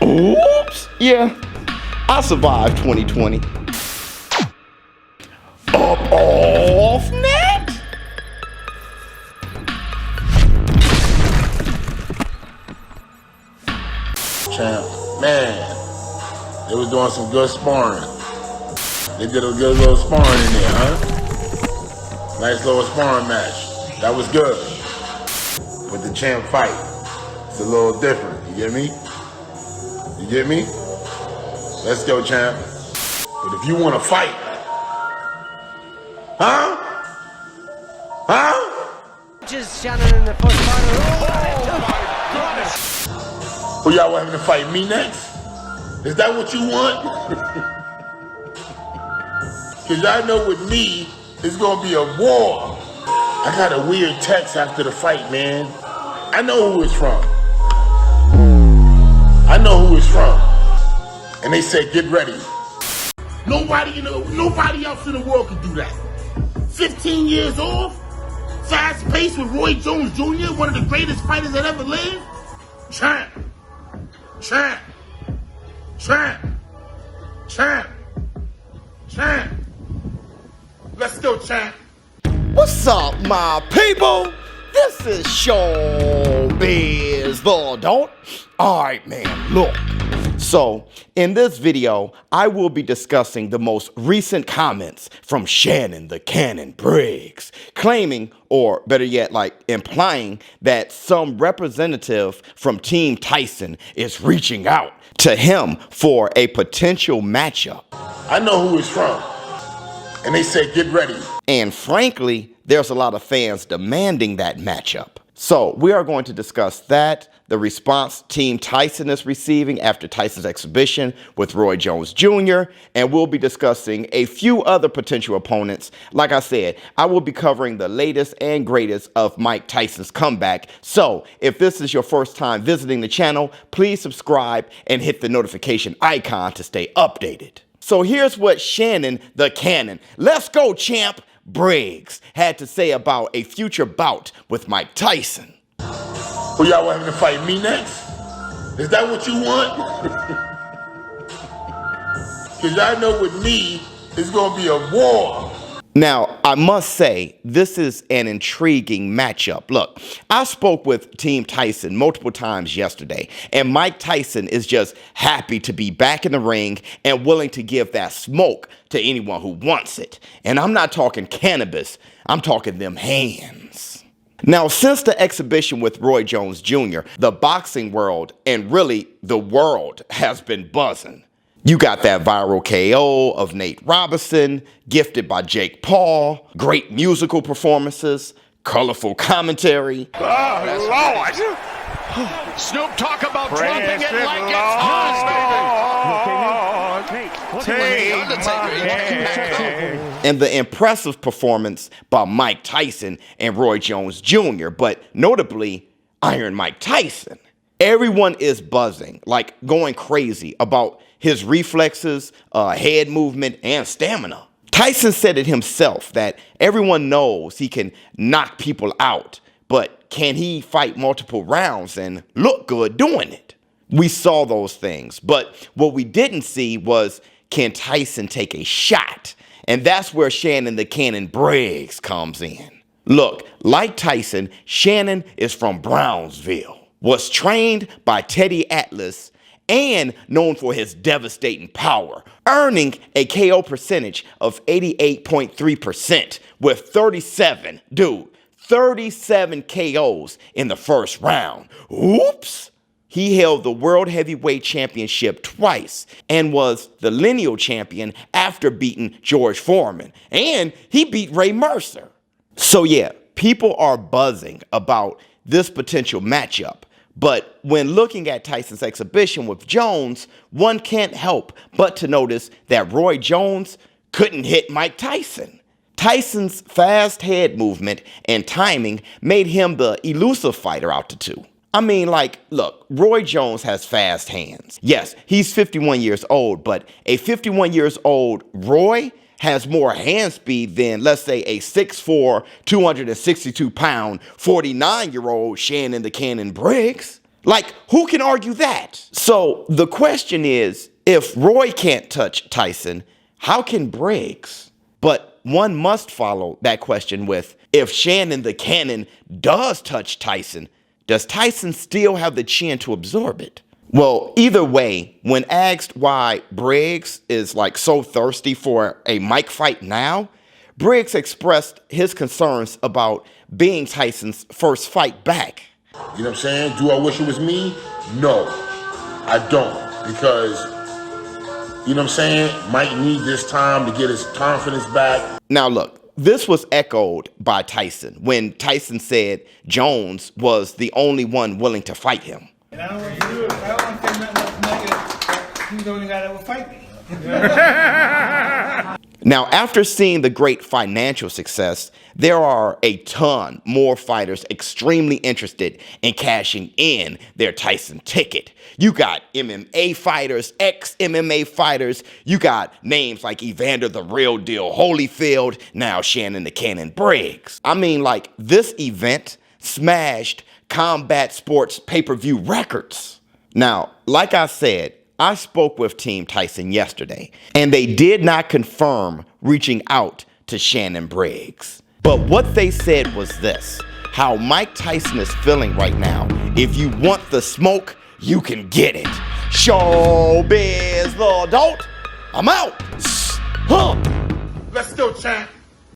Oops. Yeah, I survived 2020. Up off next. Champ, man, they was doing some good sparring. They did a good little sparring in there, huh? Nice little sparring match. That was good. But the champ fight, it's a little different. You get me? You get me? Let's go, champ. But if you want to fight, huh? Just Shannon in the first final. Who y'all want him to fight? Me next? Is that what you want? Cause y'all know with me, it's gonna be a war. I got a weird text after the fight, man. I know who it's from. I know who it's from. And they said, get ready. Nobody else in the world can do that. 15 years off, fast pace with Roy Jones Jr., one of the greatest fighters that ever lived. Champ. Champ. Champ. Champ. Champ. Let's go, champ. What's up, my people? This is ShowBizz, the adult. All right, man, look. So, in this video, I will be discussing the most recent comments from Shannon the Cannon Briggs, claiming, or better yet, like implying that some representative from Team Tyson is reaching out to him for a potential matchup. I know who it's from. And they said, get ready. And frankly, there's a lot of fans demanding that matchup. So we are going to discuss that, the response Team Tyson is receiving after Tyson's exhibition with Roy Jones Jr., and we'll be discussing a few other potential opponents. Like I said, I will be covering the latest and greatest of Mike Tyson's comeback. So if this is your first time visiting the channel, please subscribe and hit the notification icon to stay updated. So here's what Shannon the Cannon, let's go champ, Briggs had to say about a future bout with Mike Tyson. Who y'all want him to fight? Me next? Is that what you want? Cause y'all know with me, it's gonna be a war. Now, I must say, this is an intriguing matchup. Look, I spoke with Team Tyson multiple times yesterday, and Mike Tyson is just happy to be back in the ring and willing to give that smoke to anyone who wants it. And I'm not talking cannabis, I'm talking them hands. Now, since the exhibition with Roy Jones Jr., the boxing world, and really the world, has been buzzing. You got that viral KO of Nate Robinson, gifted by Jake Paul, great musical performances, colorful commentary. Oh, Lord! Snoop talk about dropping it like it's hot, baby! And the impressive performance by Mike Tyson and Roy Jones Jr., but notably, Iron Mike Tyson. Everyone is buzzing, like going crazy about his reflexes, head movement, and stamina. Tyson said it himself that everyone knows he can knock people out, but can he fight multiple rounds and look good doing it? We saw those things, but what we didn't see was, can Tyson take a shot? And that's where Shannon the Cannon Briggs comes in. Look, like Tyson, Shannon is from Brownsville, was trained by Teddy Atlas, and known for his devastating power, earning a KO percentage of 88.3% with 37 KOs in the first round. Oops! He held the World Heavyweight Championship twice and was the lineal champion after beating George Foreman, and he beat Ray Mercer. So yeah, people are buzzing about this potential matchup. But when looking at Tyson's exhibition with Jones, one can't help but to notice that Roy Jones couldn't hit Mike Tyson. Tyson's fast head movement and timing made him the elusive fighter out the two. I mean, like, look, Roy Jones has fast hands. Yes, he's 51 years old, but a 51 years old Roy has more hand speed than, let's say, a 6'4", 262-pound, 49-year-old Shannon the Cannon Briggs. Like, who can argue that? So the question is, if Roy can't touch Tyson, how can Briggs? But one must follow that question with, if Shannon the Cannon does touch Tyson, does Tyson still have the chin to absorb it? Well, either way, when asked why Briggs is like so thirsty for a mic fight now, Briggs expressed his concerns about being Tyson's first fight back. You know what I'm saying? Do I wish it was me? No, I don't. Because, you know what I'm saying? Might need this time to get his confidence back. Now look, this was echoed by Tyson when Tyson said Jones was the only one willing to fight him. And I don't want to do it. I don't want to say nothing else negative. He's the only guy that will fight me. Now, after seeing the great financial success, there are a ton more fighters extremely interested in cashing in their Tyson ticket. You got MMA fighters, ex-MMA fighters. You got names like Evander the Real Deal Holyfield, now Shannon the Cannon Briggs. I mean, like, this event smashed combat sports pay-per-view records. Now, like I said, I spoke with Team Tyson yesterday, and they did not confirm reaching out to Shannon Briggs. But what they said was this: how Mike Tyson is feeling right now. If you want the smoke, you can get it. ShowBizz the adult. I'm out. Let's go, champ.